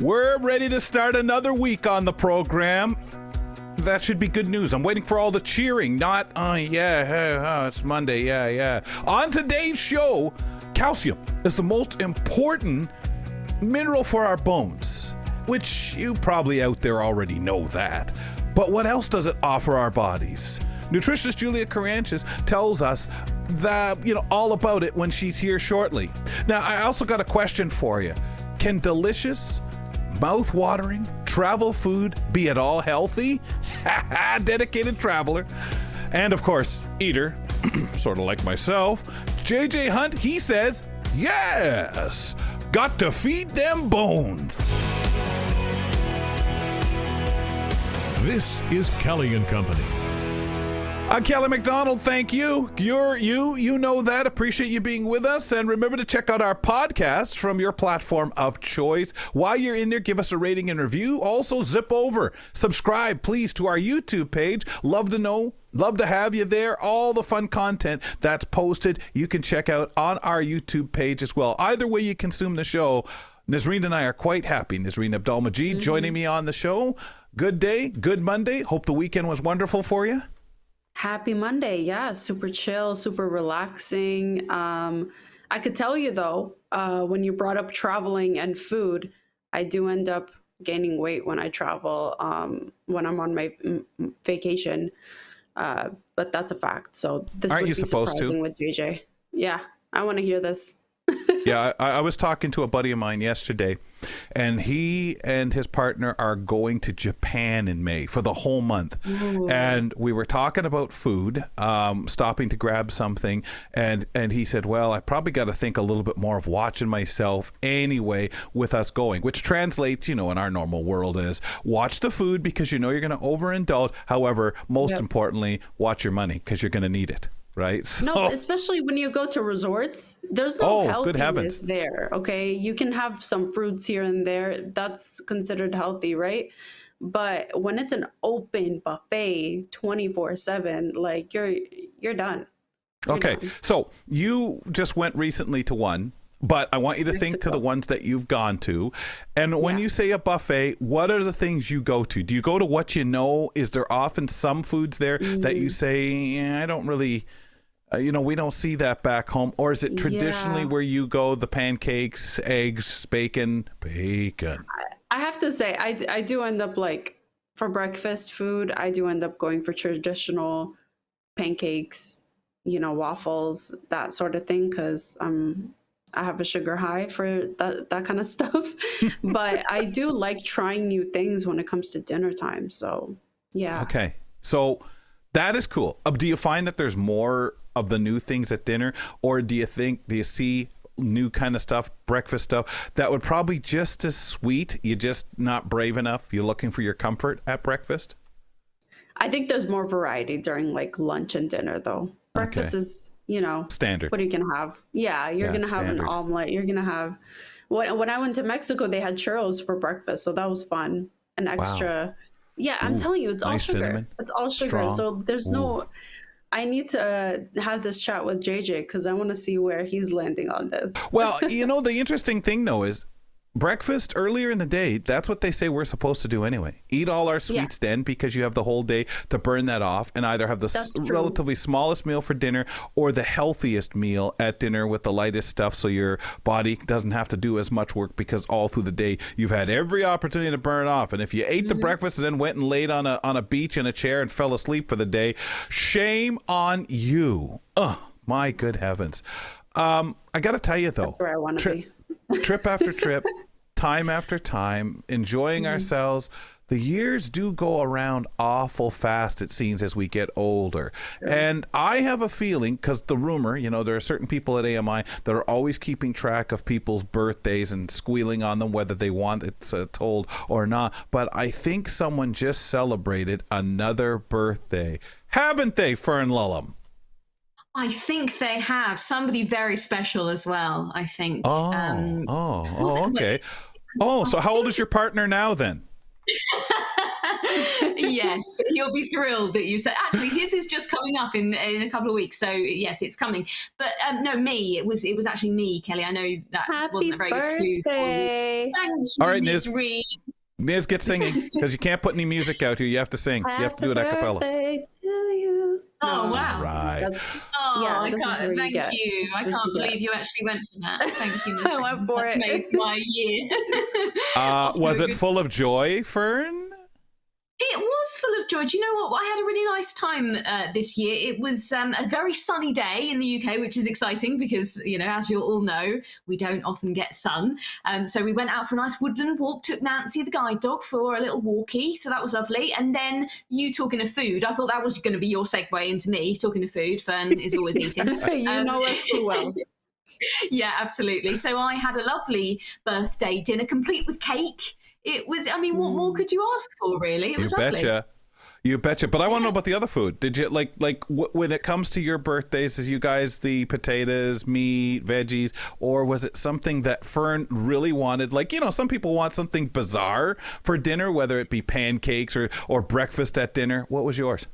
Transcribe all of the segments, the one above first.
We're ready to start another week on the program. That should be good news. I'm waiting for all the cheering, not, it's Monday, yeah. On today's show, calcium is the most important mineral for our bones, which you probably out there already know that. But what else does it offer our bodies? Nutritionist Julia Karantjas tells us that, all about it when she's here shortly. Now, I also got a question for you. Can delicious, mouth-watering travel food be at all healthy? Dedicated traveler. And of course, eater, sort of like myself, JJ Hunt, he says, yes, got to feed them bones. This is Kelly and Company. Kelly MacDonald, thank you. You know that. Appreciate you being with us. And remember to check out our podcast from your platform of choice. While you're in there, give us a rating and review. Also, zip over. Subscribe, please, to our YouTube page. Love to have you there. All the fun content that's posted, you can check out on our YouTube page as well. Either way you consume the show, Nazreen and I are quite happy. Nazreen Abdul-Majid joining me on the show. Good day, good Monday. Hope the weekend was wonderful for you. Happy Monday. Yeah, super chill, super relaxing. I could tell you though, when you brought up traveling and food, I do end up gaining weight when I travel, when I'm on my vacation. But that's a fact. So this Aren't would you be supposed surprising to? with JJ. Yeah, I want to hear this. Yeah, I was talking to a buddy of mine yesterday, and he and his partner are going to Japan in May for the whole month. Ooh. And we were talking about food, stopping to grab something, and he said, well, I probably got to think a little bit more of watching myself anyway with us going, which translates, in our normal world is watch the food because you're going to overindulge. However, most importantly, watch your money because you're going to need it. Right? No, especially when you go to resorts, there's no healthiness there. Okay, you can have some fruits here and there. That's considered healthy, right? But when it's an open buffet 24/7, like you're done. Okay, so you just went recently to one, but I want you to think to the ones that you've gone to. And when you say a buffet, what are the things you go to? Do you go to what you know? Is there often some foods there that you say, I don't really, we don't see that back home? Or is it traditionally where you go, the pancakes, eggs, bacon? I have to say, I do end up for breakfast food, I do end up going for traditional pancakes, waffles, that sort of thing, because I have a sugar high for that kind of stuff. But I do like trying new things when it comes to dinner time. So, yeah. Okay. So that is cool. Do you find that there's more of the new things at dinner, or do you see new kind of stuff, breakfast stuff that would probably just as sweet? You're just not brave enough. You're looking for your comfort at breakfast. I think there's more variety during lunch and dinner though. Breakfast is, standard. What are you going to have? Yeah, you're going to have an omelet. You're going to have, when I went to Mexico, they had churros for breakfast. So that was fun. An extra. Wow. Yeah, I'm telling you, it's all sugar. Cinnamon. It's all sugar. Strong. So there's I need to have this chat with JJ because I want to see where he's landing on this. Well, the interesting thing though is breakfast earlier in the day, that's what they say we're supposed to do anyway. Eat all our sweets then because you have the whole day to burn that off, and either have the relatively smallest meal for dinner or the healthiest meal at dinner with the lightest stuff so your body doesn't have to do as much work because all through the day you've had every opportunity to burn it off. And if you ate the breakfast and then went and laid on a beach in a chair and fell asleep for the day, shame on you. Oh, my good heavens. I got to tell you though. That's where I want to be. Trip after trip, time after time, enjoying ourselves. The years do go around awful fast, it seems, as we get older. Yeah. And I have a feeling, because the rumor, there are certain people at AMI that are always keeping track of people's birthdays and squealing on them whether they want it told or not. But I think someone just celebrated another birthday. Haven't they, Fern Lulhams? I think they have. Somebody very special as well, I think. Okay. So how old is your partner now then? Yes, he'll be thrilled that you said. Actually, his is just coming up in a couple of weeks, so yes, it's coming. But no, me. It was actually me, Kelly. I know that wasn't a very good clue for you. Thank you, All right, Miss Niz. Reed. Niz, get singing, because you can't put any music out here. You have to sing. You have to do it a cappella. Birthday to you. Oh, No, wow. Right. Oh, Yeah, I this is can't. where you Thank get- you. this I is what can't you get. believe you actually went for that. Thank you, Miss I went Reed. for That's it. made my year. Off to Was a it good full of joy, Fern? It was full of joy. Do you know what? I had a really nice time this year. It was a very sunny day in the UK, which is exciting because, as you all know, we don't often get sun. So we went out for a nice woodland walk, took Nancy, the guide dog, for a little walkie. So that was lovely. And then you talking of food, I thought that was going to be your segue into me talking of food. Fern is always eating. You know us too well. Yeah, absolutely. So I had a lovely birthday dinner, complete with cake. It was, what more could you ask for, really? It was lovely. You betcha. But I want to know about the other food. Did you when it comes to your birthdays, is you guys the potatoes, meat, veggies, or was it something that Fern really wanted? Like, some people want something bizarre for dinner, whether it be pancakes or breakfast at dinner. What was yours?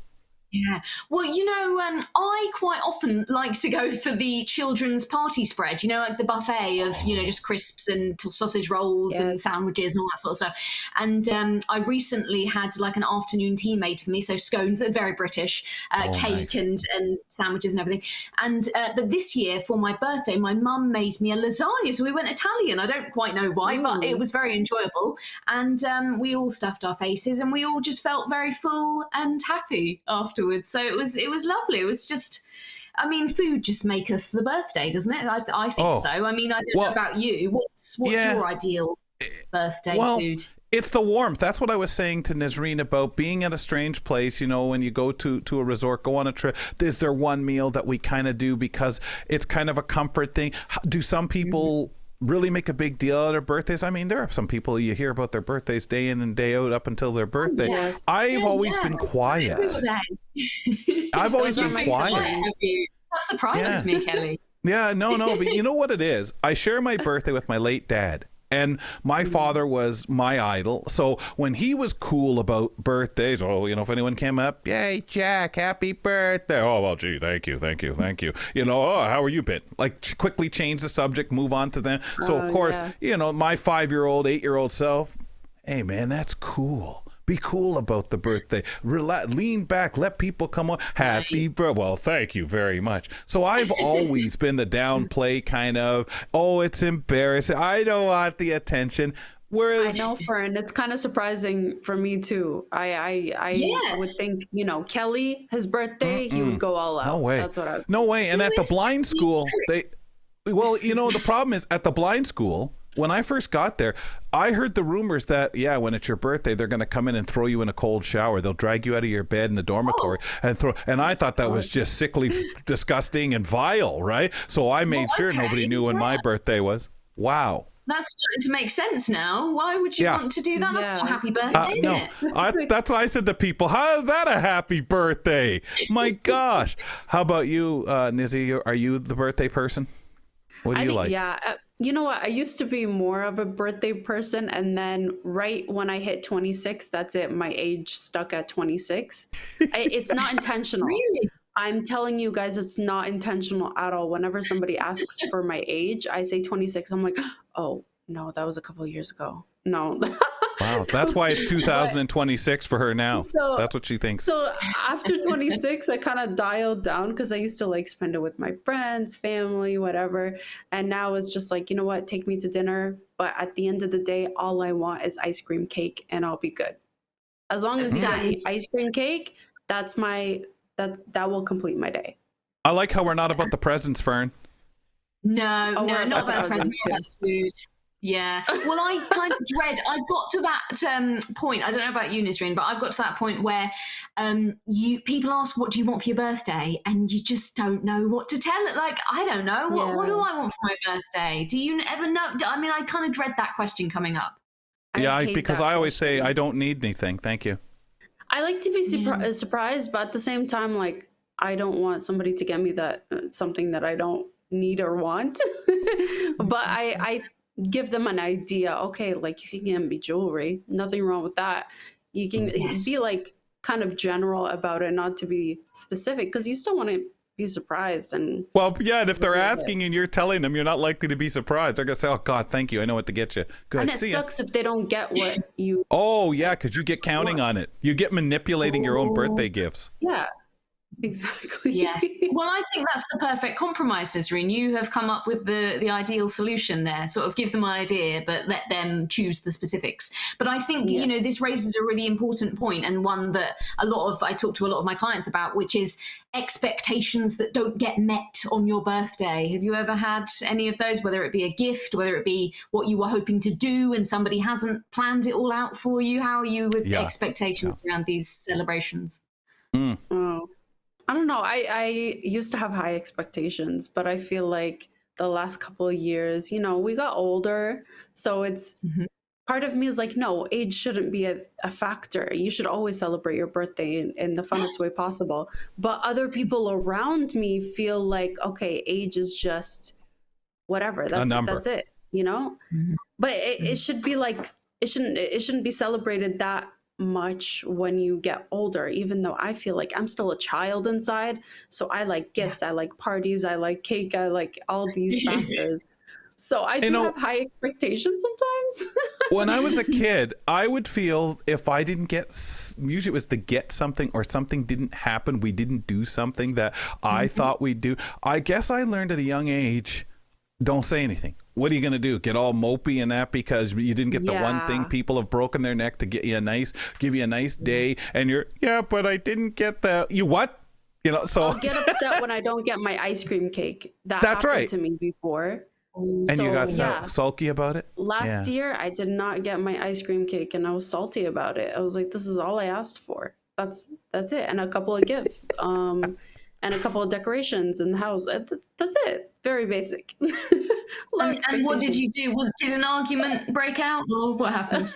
Yeah. Well, I quite often like to go for the children's party spread, like the buffet of, just crisps and sausage rolls and sandwiches and all that sort of stuff. And I recently had like an afternoon tea made for me. So scones are very British, cake nice. and sandwiches and everything. And but this year for my birthday, my mum made me a lasagna. So we went Italian. I don't quite know why, but it was very enjoyable. And we all stuffed our faces and we all just felt very full and happy afterwards. So it was lovely. It was just, food just maketh the birthday, doesn't it? I think so. I don't know about you. What's your ideal birthday food? It's the warmth. That's what I was saying to Nazreen about being at a strange place. When you go to a resort, go on a trip. Is there one meal that we kind of do because it's kind of a comfort thing? Do some people really make a big deal out of their birthdays? There are some people you hear about their birthdays day in and day out up until their birthday. Yes. I've always been quiet. I've always been quiet. That surprises me, Kelly. Yeah, no, but you know what it is? I share my birthday with my late dad. And my father was my idol. So when he was cool about birthdays, if anyone came up, yay, Jack, happy birthday. Oh, well, gee, thank you. How are you been? Like, quickly change the subject, move on to them. So, of course, my 5-year-old, 8-year-old self, hey, man, that's cool. Be cool about the birthday. Lean back. Let people come on. Happy birthday. Well, thank you very much. So I've always been the downplay kind of, it's embarrassing. I don't want the attention. Whereas I know, Fern, it's kind of surprising for me too. I would think, Kelly, his birthday, he would go all out. No way. That's what I. No way. And at the blind school, the problem is at the blind school, when I first got there, I heard the rumors that, when it's your birthday, they're going to come in and throw you in a cold shower. They'll drag you out of your bed in the dormitory and I thought that was just sickly, disgusting, and vile, right? So I made sure nobody knew when my birthday was. Wow. That's starting to make sense now. Why would you want to do that? That's not a happy birthday, is it? That's what I said to people. How is that a happy birthday? My gosh. How about you, Nizzy? Are you the birthday person? What do you like? Yeah. You know what? I used to be more of a birthday person. And then right when I hit 26, that's it. My age stuck at 26. It's not intentional. Really? I'm telling you guys, it's not intentional at all. Whenever somebody asks for my age, I say 26. I'm like, oh, no, that was a couple of years ago. No. Wow, that's why it's 2026 for her now. So, that's what she thinks. So after 26, I kind of dialed down because I used to spend it with my friends, family, whatever. And now it's just like, you know what, take me to dinner. But at the end of the day, all I want is ice cream cake and I'll be good. As long as you get me ice cream cake, that will complete my day. I like how we're not about the presents, Fern. No, not about presents, about food. Yeah. Well, I kind of dread. I got to that point. I don't know about you, Nisreen, but I've got to that point where people ask, "What do you want for your birthday?" and you just don't know what to tell it. Like, I don't know. What do I want for my birthday? Do you ever know? I kind of dread that question coming up. Because I always say I don't need anything. Thank you. I like to be surprised, but at the same time, I don't want somebody to get me something that I don't need or want. But I give them an idea. Okay, if you can get me jewelry, nothing wrong with that. You can be like kind of general about it, not to be specific, because you still want to be surprised. And Well, yeah, and if they're asking and you're telling them, you're not likely to be surprised. They're going to say, oh, God, thank you. I know what to get you. Good. and it See ya. sucks if they don't get what you. Oh, yeah, because you get counting on it. You get manipulating your own birthday gifts. Yeah, exactly. Yes. Well, I think that's the perfect compromise, Nazreen. You have come up with the ideal solution there. Sort of give them an idea, but let them choose the specifics. But I think, you know, this raises a really important point, and one that I talk to a lot of my clients about, which is expectations that don't get met on your birthday. Have you ever had any of those, whether it be a gift, whether it be what you were hoping to do and somebody hasn't planned it all out for you? How are you with expectations around these celebrations? Oh, I don't know. I used to have high expectations, but I feel like the last couple of years, you know, we got older. So it's part of me is like, no, age shouldn't be a factor. You should always celebrate your birthday in the funnest way possible. But other people around me feel like, okay, age is just whatever. That's it, you know? But it should be like, it shouldn't be celebrated that much when you get older, even though I feel like I'm still a child inside. So I like gifts, I like parties, I like cake, I like all these factors. So I do have high expectations sometimes. When I was a kid, I would feel if I didn't get, usually it was to get something or something didn't happen, we didn't do something that I thought we'd do. I guess I learned at a young age, don't say anything. What are you going to do? Get all mopey and that because you didn't get the one thing? People have broken their neck to give you a nice day, and you're, but I didn't get the, you what? You know, so I'll get upset when I don't get my ice cream cake. That's happened to me before. And you got sulky about it? Last year, I did not get my ice cream cake, and I was salty about it. I was like, this is all I asked for. That's it. And a couple of gifts. And a couple of decorations in the house. That's it. Very basic. And what did you do? Did an argument break out, or what happened?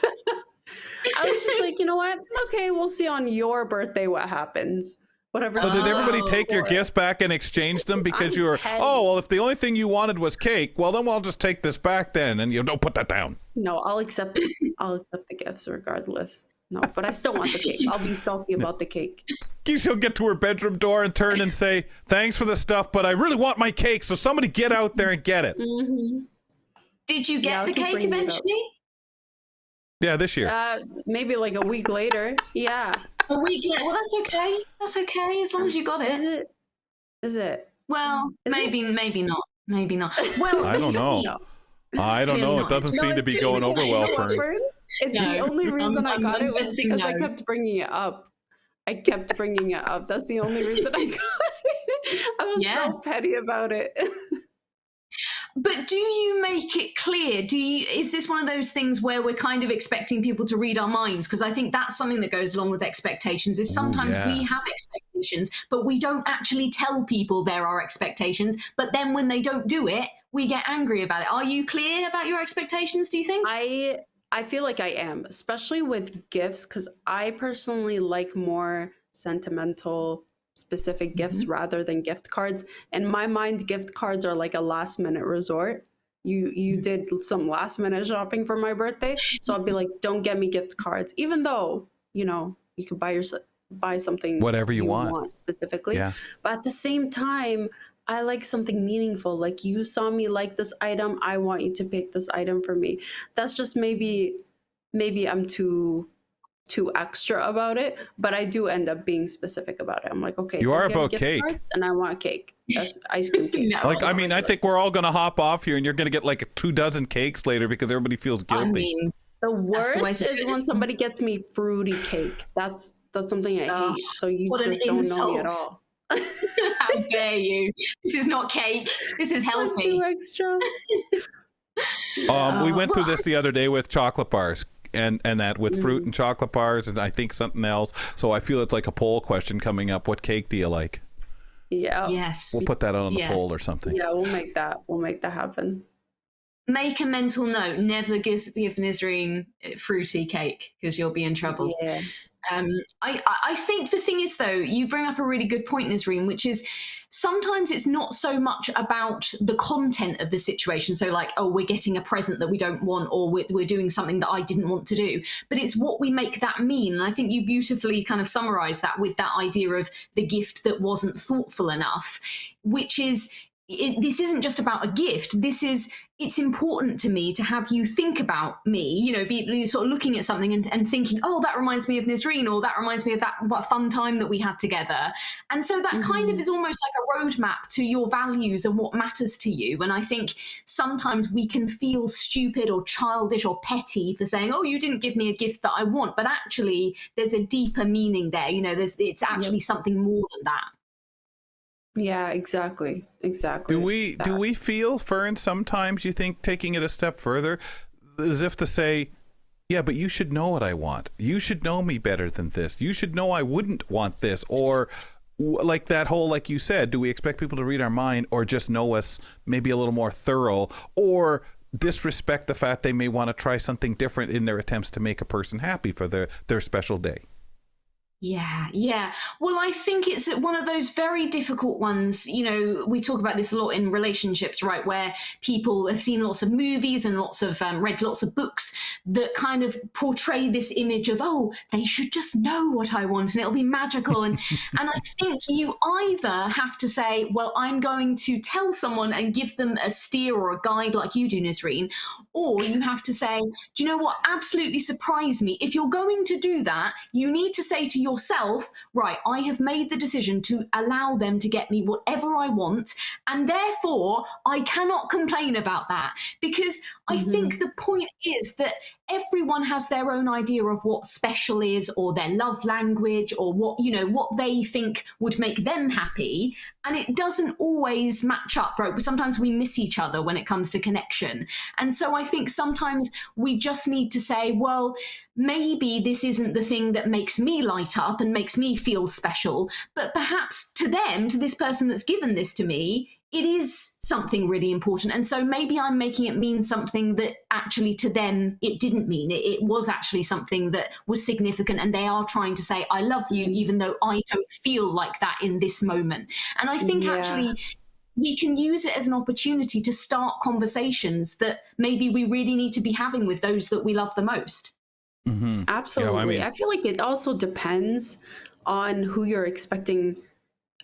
I was just like, you know what? Okay, we'll see on your birthday what happens. Whatever. So did everybody take your gifts back and exchange them because you were, well, if the only thing you wanted was cake, well, then we'll just take this back then, and you don't put that down. No, I'll accept the gifts regardless. No, but I still want the cake. I'll be salty about the cake. She'll get to her bedroom door and turn and say, thanks for the stuff, but I really want my cake, so somebody get out there and get it. Did you get the cake eventually? Yeah, this year. Maybe like a week later. Yeah. A week later? Well, that's okay. That's okay, as long as you got it. Is it? Well, maybe not. Maybe not. Well, I don't know. I don't know. It doesn't seem to be going over well for her. The only reason I got it was because I kept bringing it up. That's the only reason I got it. I was so petty about it. But do you make it clear? Is this one of those things where we're kind of expecting people to read our minds? Because I think that's something that goes along with expectations, is sometimes we have expectations, but we don't actually tell people there are expectations. But then when they don't do it, we get angry about it. Are you clear about your expectations, do you think? I feel like I am, especially with gifts, because I personally like more sentimental, specific gifts rather than gift cards. In my mind, gift cards are like a last minute resort. You did some last minute shopping for my birthday, so I'll be like, don't get me gift cards, even though, you know, you could buy something whatever you want specifically. But at the same time, I like something meaningful. Like, you saw me like this item, I want you to pick this item for me. That's just maybe I'm too extra about it, but I do end up being specific about it. I'm like, okay, you are about cake, and I want cake. That's ice cream cake. Like, I mean, I think we're all gonna hop off here, and you're gonna get like 24 cakes later because everybody feels guilty. I mean, the worst is when somebody gets me fruity cake. That's something I hate. So you just don't know me at all. How dare you? This is not cake. This is healthy. Too extra. We went through this the other day with chocolate bars and that with fruit and chocolate bars, and I think something else. So I feel it's like a poll question coming up. What cake do you like? Yeah. Yes. We'll put that on the poll or something. Yeah, we'll make that happen. Make a mental note. Never give Nazreen fruity cake because you'll be in trouble. Yeah. I think the thing is, though, you bring up a really good point, Nazreen, which is sometimes it's not so much about the content of the situation. So like, oh, we're getting a present that we don't want, or we're doing something that I didn't want to do, but it's what we make that mean. And I think you beautifully kind of summarized that with that idea of the gift that wasn't thoughtful enough, which is, this isn't just about a gift. It's important to me to have you think about me, you know, be sort of looking at something and thinking, oh, that reminds me of Nazreen, or that reminds me of that what fun time that we had together. And so that kind of is almost like a roadmap to your values and what matters to you. And I think sometimes we can feel stupid or childish or petty for saying, oh, you didn't give me a gift that I want. But actually, there's a deeper meaning there. You know, it's actually something more than that. Yeah, exactly. Do we feel, Fern, sometimes you think taking it a step further, as if to say, yeah, but you should know what I want. You should know me better than this. You should know I wouldn't want this. Or like that whole, like you said, do we expect people to read our mind, or just know us maybe a little more thorough, or disrespect the fact they may want to try something different in their attempts to make a person happy for their special day? Yeah. Well, I think it's one of those very difficult ones. You know, we talk about this a lot in relationships, right? Where people have seen lots of movies and read lots of books that kind of portray this image of, oh, they should just know what I want and it'll be magical. And I think you either have to say, well, I'm going to tell someone and give them a steer or a guide like you do, Nazreen, or you have to say, do you know what? Absolutely surprise me. If you're going to do that, you need to say to yourself, right, I have made the decision to allow them to get me whatever I want, and therefore I cannot complain about that, because I think the point is that everyone has their own idea of what special is, or their love language, or what they think would make them happy, and it doesn't always match up, right? But sometimes we miss each other when it comes to connection. And so I think sometimes we just need to say, well, maybe this isn't the thing that makes me light up and makes me feel special, but perhaps to them, to this person that's given this to me, it is something really important. And so maybe I'm making it mean something that actually to them it didn't mean. It was actually something that was significant, and they are trying to say, I love you, even though I don't feel like that in this moment. And I think actually we can use it as an opportunity to start conversations that maybe we really need to be having with those that we love the most. Absolutely. Yeah, I feel like it also depends on who you're expecting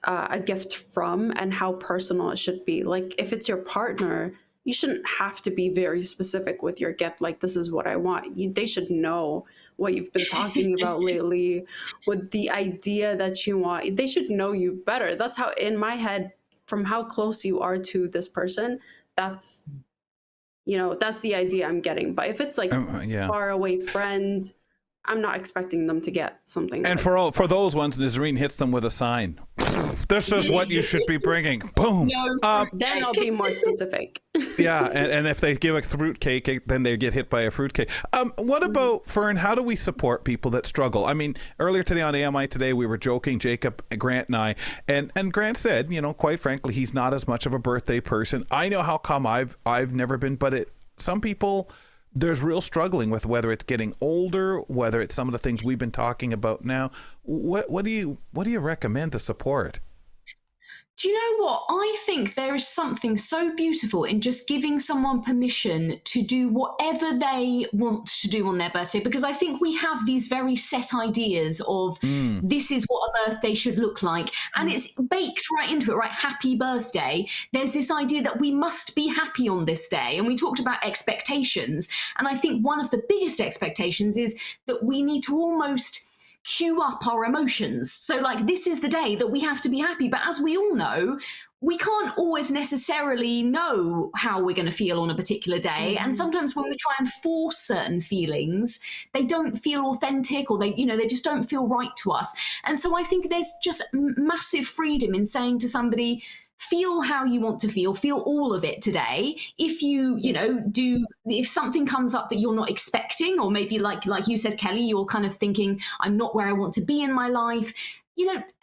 a gift from and how personal it should be. Like if it's your partner, you shouldn't have to be very specific with your gift. Like, this is what I want. They should know what you've been talking about lately, with the idea that you want. They should know you better. That's how, in my head, from how close you are to this person, that's the idea I'm getting. But if it's like far away friend, I'm not expecting them to get something. And like for those ones, Nazreen hits them with a sign. This is what you should be bringing. Boom. Then I'll be more specific. Yeah, and if they give a fruit cake, then they get hit by a fruit cake. What about, Fern, how do we support people that struggle? I mean, earlier today on AMI Today, we were joking, Jacob, Grant and I, and Grant said, quite frankly, he's not as much of a birthday person. I know how come I've never been, but some people, there's real struggling with whether it's getting older, whether it's some of the things we've been talking about now. What do you recommend to support? Do you know what? I think there is something so beautiful in just giving someone permission to do whatever they want to do on their birthday, because I think we have these very set ideas of this is what a birthday should look like. And it's baked right into it, right? Happy birthday. There's this idea that we must be happy on this day. And we talked about expectations. And I think one of the biggest expectations is that we need to almost cue up our emotions. So like, this is the day that we have to be happy. But as we all know, we can't always necessarily know how we're going to feel on a particular day. And sometimes when we try and force certain feelings, they don't feel authentic, or they just don't feel right to us. And so I think there's just massive freedom in saying to somebody, feel how you want to feel all of it today. If if something comes up that you're not expecting, or maybe like you said, Kelly, you're kind of thinking, I'm not where I want to be in my life,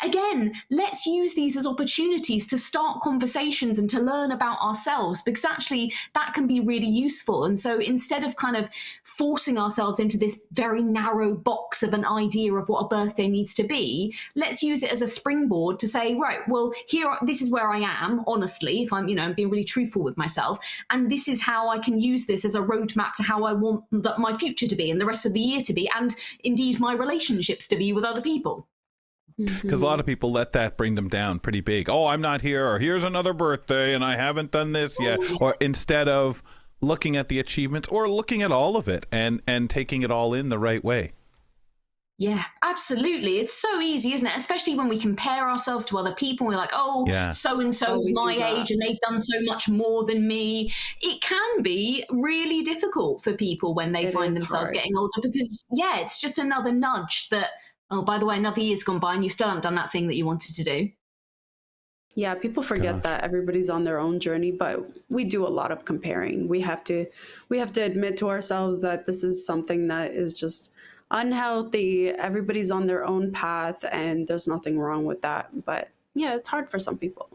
again, let's use these as opportunities to start conversations and to learn about ourselves, because actually that can be really useful. And so instead of kind of forcing ourselves into this very narrow box of an idea of what a birthday needs to be, let's use it as a springboard to say, right, well, this is where I am, honestly, if I'm, being really truthful with myself. And this is how I can use this as a roadmap to how I want my future to be and the rest of the year to be, and indeed my relationships to be with other people. Because a lot of people let that bring them down pretty big. Oh, I'm not here, or here's another birthday and I haven't done this yet. Or instead of looking at the achievements or looking at all of it and taking it all in the right way. Yeah, absolutely. It's so easy, isn't it? Especially when we compare ourselves to other people. We're like, so-and-so is my age and they've done so much more than me. It can be really difficult for people when they find themselves getting older because, it's just another nudge that, oh, by the way, another year's gone by and you still haven't done that thing that you wanted to do. Yeah, people forget that everybody's on their own journey, but we do a lot of comparing. We have to admit to ourselves that this is something that is just unhealthy. Everybody's on their own path and there's nothing wrong with that. But yeah, it's hard for some people.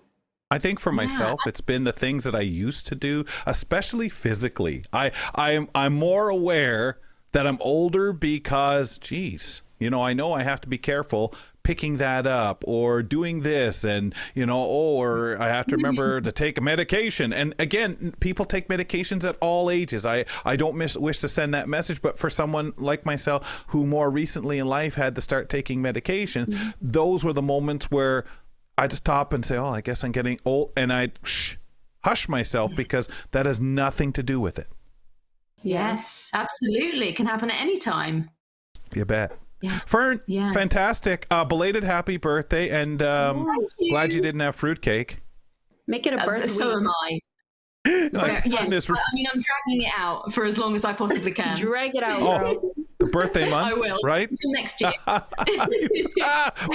I think for myself, it's been the things that I used to do, especially physically. I'm more aware that I'm older because, geez, I know I have to be careful picking that up or doing this and, or I have to remember to take a medication. And again, people take medications at all ages. I don't wish to send that message, but for someone like myself who more recently in life had to start taking medication, those were the moments where I'd stop and say, oh, I guess I'm getting old. And I'd hush myself because that has nothing to do with it. Yes, absolutely. It can happen at any time. You bet. Yeah. Fern, fantastic. Belated happy birthday, and glad you didn't have fruitcake. Make it a birthday. So am I. I'm dragging it out for as long as I possibly can. Drag it out, bro. The birthday month, I will. right? Until next year.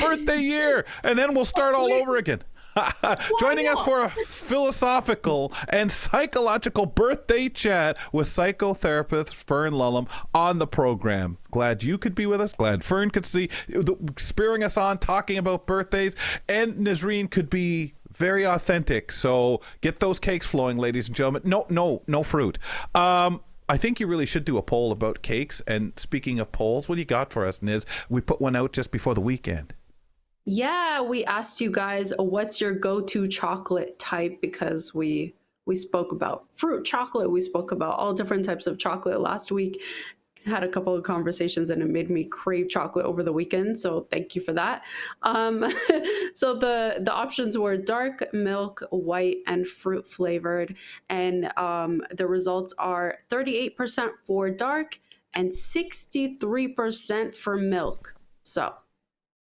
Birthday year, and then we'll start all over again. Joining us for a philosophical and psychological birthday chat with psychotherapist Fern Lulhams on the program. Glad you could be with us. Glad Fern could see, spurring us on, talking about birthdays. And Nazreen could be very authentic. So get those cakes flowing, ladies and gentlemen. No fruit. I think you really should do a poll about cakes. And speaking of polls, what do you got for us, Niz? We put one out just before the weekend. Yeah, we asked you guys, what's your go-to chocolate type? Because we spoke about fruit chocolate. We spoke about all different types of chocolate last week. Had a couple of conversations and it made me crave chocolate over the weekend. So thank you for that. So the options were dark, milk, white, and fruit flavored. And the results are 38% for dark and 63% for milk. So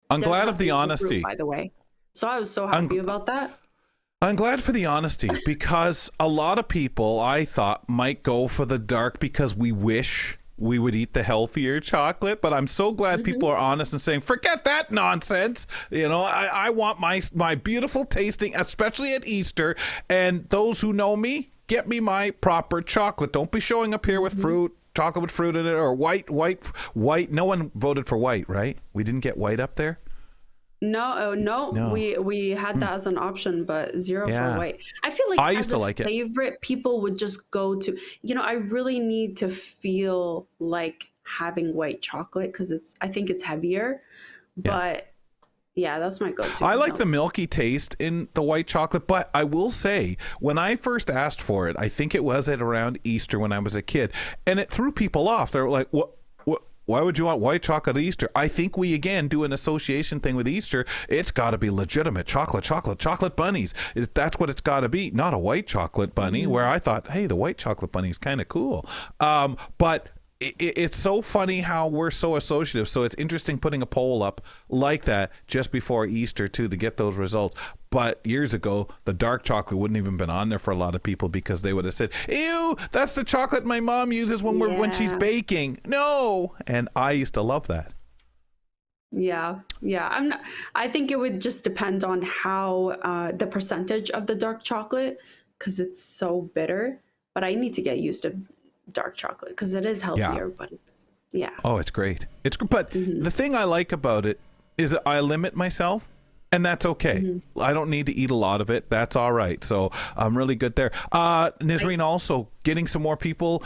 I'm glad of the honesty. Fruit, by the way. So I was so happy about that. I'm glad for the honesty because a lot of people I thought might go for the dark because we wish we would eat the healthier chocolate, but I'm so glad people are honest and saying, forget that nonsense. I want my beautiful tasting, especially at Easter. And those who know me, get me my proper chocolate. Don't be showing up here with fruit, chocolate with fruit in it, or white. No one voted for white, right? We didn't get white up there? No. We had that as an option, but zero for white. I feel like I used to like favorite, people would just go to, I really need to feel like having white chocolate because I think it's heavier. But yeah, that's my go-to. I like the milky taste in the white chocolate, but I will say when I first asked for it, I think it was at around Easter when I was a kid, and it threw people off. They were like, what? Why would you want white chocolate at Easter? I think we, again, do an association thing with Easter. It's got to be legitimate chocolate bunnies. That's what it's got to be, not a white chocolate bunny, where I thought, hey, the white chocolate bunny is kind of cool. But it's so funny how we're so associative. So it's interesting putting a poll up like that just before Easter, too, to get those results. But years ago, the dark chocolate wouldn't even been on there for a lot of people because they would have said, ew, that's the chocolate my mom uses when she's baking. No. And I used to love that. Yeah. I think it would just depend on how the percentage of the dark chocolate, because it's so bitter. But I need to get used to dark chocolate because it is healthier, but it's, Oh, it's great. But the thing I like about it, is I limit myself. And that's okay. I don't need to eat a lot of it. That's all right. So I'm really good there. Nisreen, also getting some more people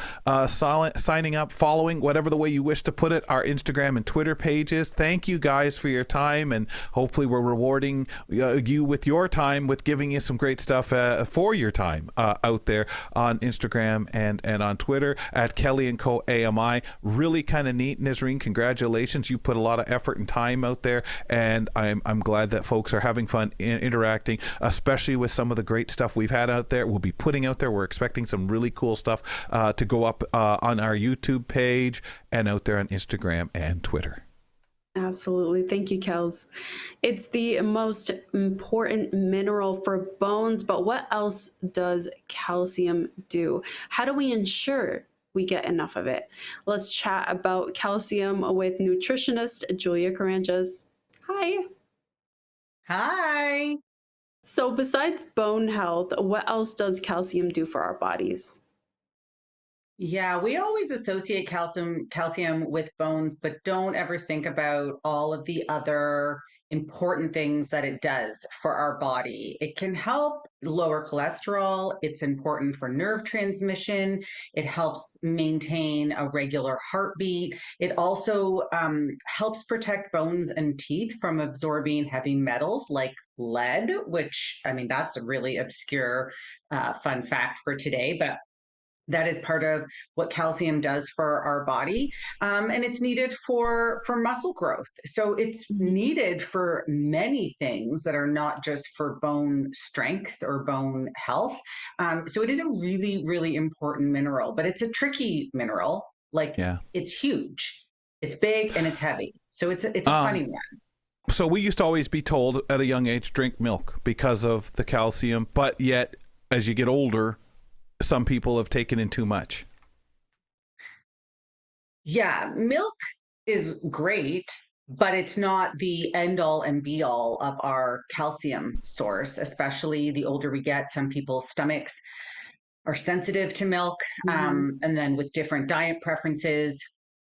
signing up, following, whatever the way you wish to put it, our Instagram and Twitter pages. Thank you guys for your time, and hopefully we're rewarding you with your time with giving you some great stuff for your time out there on Instagram and on Twitter at Kelly & Co. AMI. Really kind of neat, Nisreen. Congratulations. You put a lot of effort and time out there, and I'm glad that folks are having fun interacting, especially with some of the great stuff we've had out there. We'll be putting out there. We're expecting some really cool stuff to go up on our YouTube page and out there on Instagram and Twitter. Absolutely. Thank you, Kels. It's the most important mineral for bones, but what else does calcium do? How do we ensure we get enough of it? Let's chat about calcium with nutritionist Julia Karantjas. Hi. Hi. So besides bone health, what else does calcium do for our bodies? Yeah, we always associate calcium with bones, but don't ever think about all of the other important things that it does for our body. It can help lower cholesterol. It's important for nerve transmission. It helps maintain a regular heartbeat. It also helps protect bones and teeth from absorbing heavy metals like lead, which, I mean, that's a really obscure fun fact for today, but that is part of what calcium does for our body, and it's needed for muscle growth. So it's needed for many things that are not just for bone strength or bone health. So it is a really, really important mineral, but it's a tricky mineral. Like, it's huge, it's big, and it's heavy. So it's a funny one. So we used to always be told at a young age, drink milk because of the calcium, but yet as you get older, some people have taken in too much. Yeah, milk is great, but it's not the end all and be all of our calcium source, especially the older we get. Some people's stomachs are sensitive to milk. And then with different diet preferences,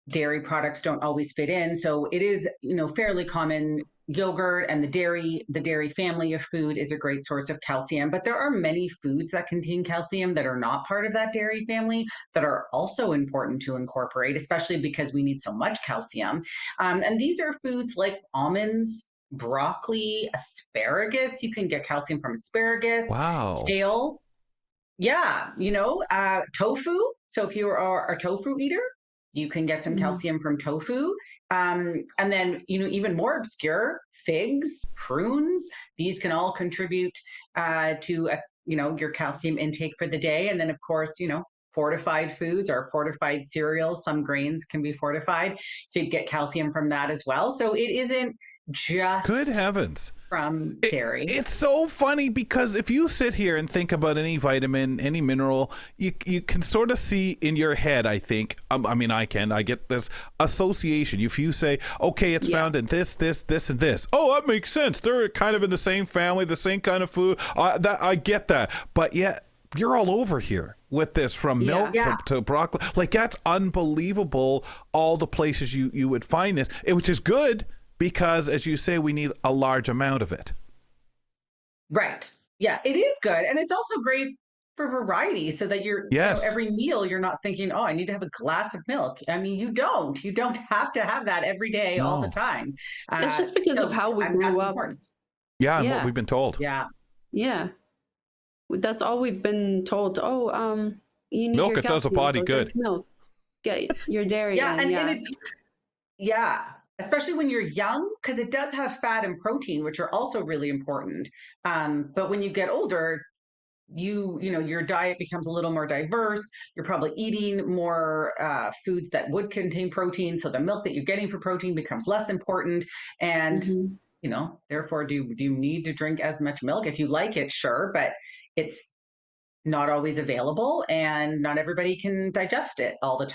dairy products don't always fit in. So it is, fairly common. Yogurt and the dairy family of food is a great source of calcium, but there are many foods that contain calcium that are not part of that dairy family that are also important to incorporate, especially because we need so much calcium. And these are foods like almonds, broccoli, asparagus. You can get calcium from asparagus. Wow. Kale. Yeah, tofu. So if you are a tofu eater, you can get some calcium from tofu. And then, even more obscure, figs, prunes, these can all contribute to, your calcium intake for the day. And then, of course, fortified foods or fortified cereals, some grains can be fortified. So you get calcium from that as well. So it isn't just good heavens from dairy. It's so funny because if you sit here and think about any vitamin, any mineral, you can sort of see in your head, I think, I get this association. If you say, okay, it's found in this, and this. Oh, that makes sense. They're kind of in the same family, the same kind of food. I get that. But yet you're all over here with this, from milk to broccoli. Like, that's unbelievable, all the places you would find this, which is good. Because, as you say, we need a large amount of it. Right. Yeah, it is good. And it's also great for variety, so that every meal, you're not thinking, oh, I need to have a glass of milk. I mean, you don't have to have that every day, all the time. It's just because of how we grew up. Yeah, and what we've been told. Yeah. Yeah. That's all we've been told. Oh, you need milk, your it does a body good. Milk. Get your dairy. Especially when you're young, because it does have fat and protein, which are also really important. But when you get older, your diet becomes a little more diverse. You're probably eating more foods that would contain protein. So the milk that you're getting for protein becomes less important. And, therefore, do you need to drink as much milk? If you like it, sure, but it's not always available, and not everybody can digest it all the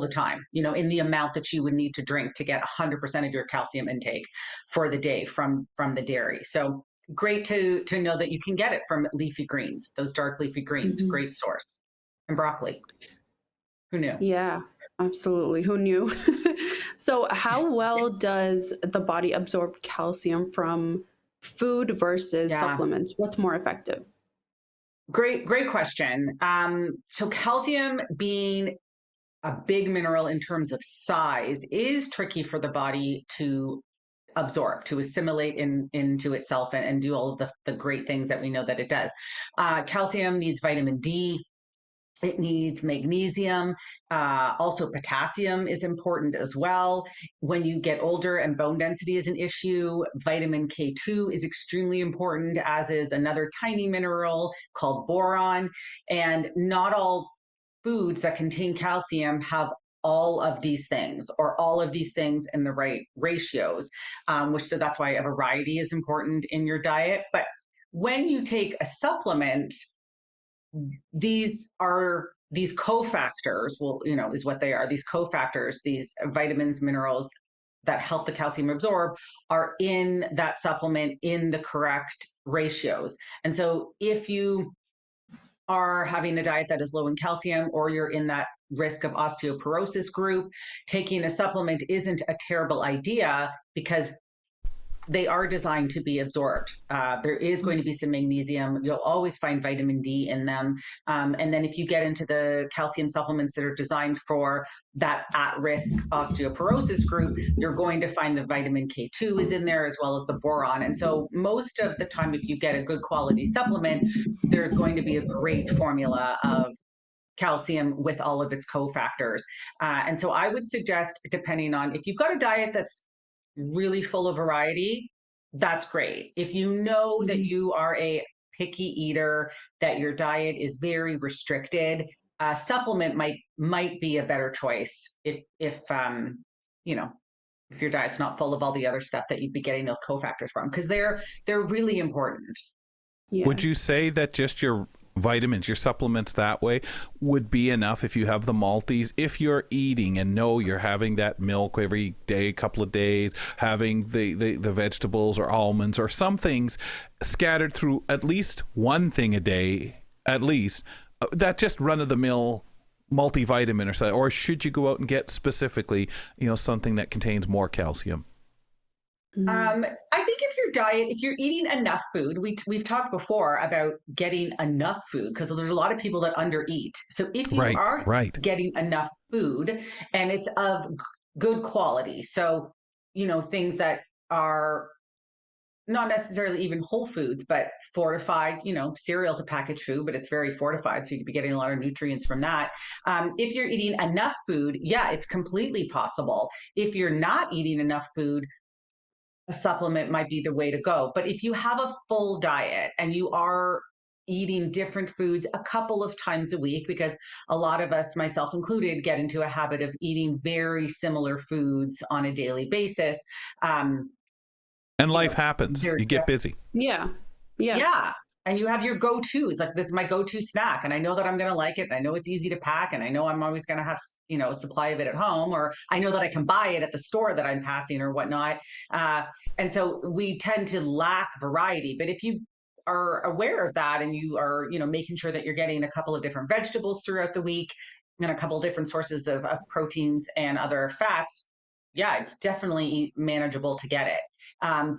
time, in the amount that you would need to drink to get 100% of your calcium intake for the day from the dairy. So great to know that you can get it from leafy greens, those dark leafy greens, great source. And broccoli. Who knew? Yeah. Absolutely. Who knew? So, how well does the body absorb calcium from food versus Yeah. supplements? What's more effective? Great question. So calcium being a big mineral in terms of size is tricky for the body to absorb, to assimilate into itself and do all of the great things that we know that it does. Calcium needs vitamin D. It needs magnesium. Also, potassium is important as well. When you get older and bone density is an issue, vitamin K2 is extremely important, as is another tiny mineral called boron. And not all foods that contain calcium have all of these things or all of these things in the right ratios, so that's why a variety is important in your diet. But when you take a supplement, these cofactors, well, is what they are. These cofactors, these vitamins, minerals that help the calcium absorb, are in that supplement in the correct ratios. And so if you are having a diet that is low in calcium, or you're in that risk of osteoporosis group, taking a supplement isn't a terrible idea because they are designed to be absorbed. There is going to be some magnesium. You'll always find vitamin D in them. And then if you get into the calcium supplements that are designed for that at-risk osteoporosis group, you're going to find the vitamin K2 is in there as well as the boron. And so most of the time, if you get a good quality supplement, there's going to be a great formula of calcium with all of its cofactors. And so I would suggest, depending on if you've got a diet that's really full of variety, that's great. If you know that you are a picky eater, that your diet is very restricted, a supplement might be a better choice if you know if your diet's not full of all the other stuff that you'd be getting those cofactors from, because they're really important. Yeah. Would you say that just your vitamins, your supplements that way would be enough if you have the multis? If you're eating and know you're having that milk every day, couple of days, having the vegetables or almonds or some things scattered through at least one thing a day, at least, that just run of the mill multivitamin or something? Or should you go out and get specifically, something that contains more calcium? I think if you're eating enough food, we've talked before about getting enough food, because there's a lot of people that undereat. So if you are Right. getting enough food and it's of good quality, so things that are not necessarily even whole foods, but fortified, cereal's a packaged food, but it's very fortified. So you could be getting a lot of nutrients from that. If you're eating enough food, yeah, it's completely possible. If you're not eating enough food, a supplement might be the way to go. But if you have a full diet and you are eating different foods a couple of times a week, because a lot of us, myself included, get into a habit of eating very similar foods on a daily basis. Um, And you life know, happens. there's You get busy. Yeah. Yeah. yeah. And you have your go-tos, like this is my go-to snack. And I know that I'm going to like it. And I know it's easy to pack. And I know I'm always going to have, a supply of it at home, or I know that I can buy it at the store that I'm passing or whatnot. Uh, and so we tend to lack variety. But if you are aware of that and you are, making sure that you're getting a couple of different vegetables throughout the week and a couple of different sources of proteins and other fats, yeah, it's definitely manageable to get it.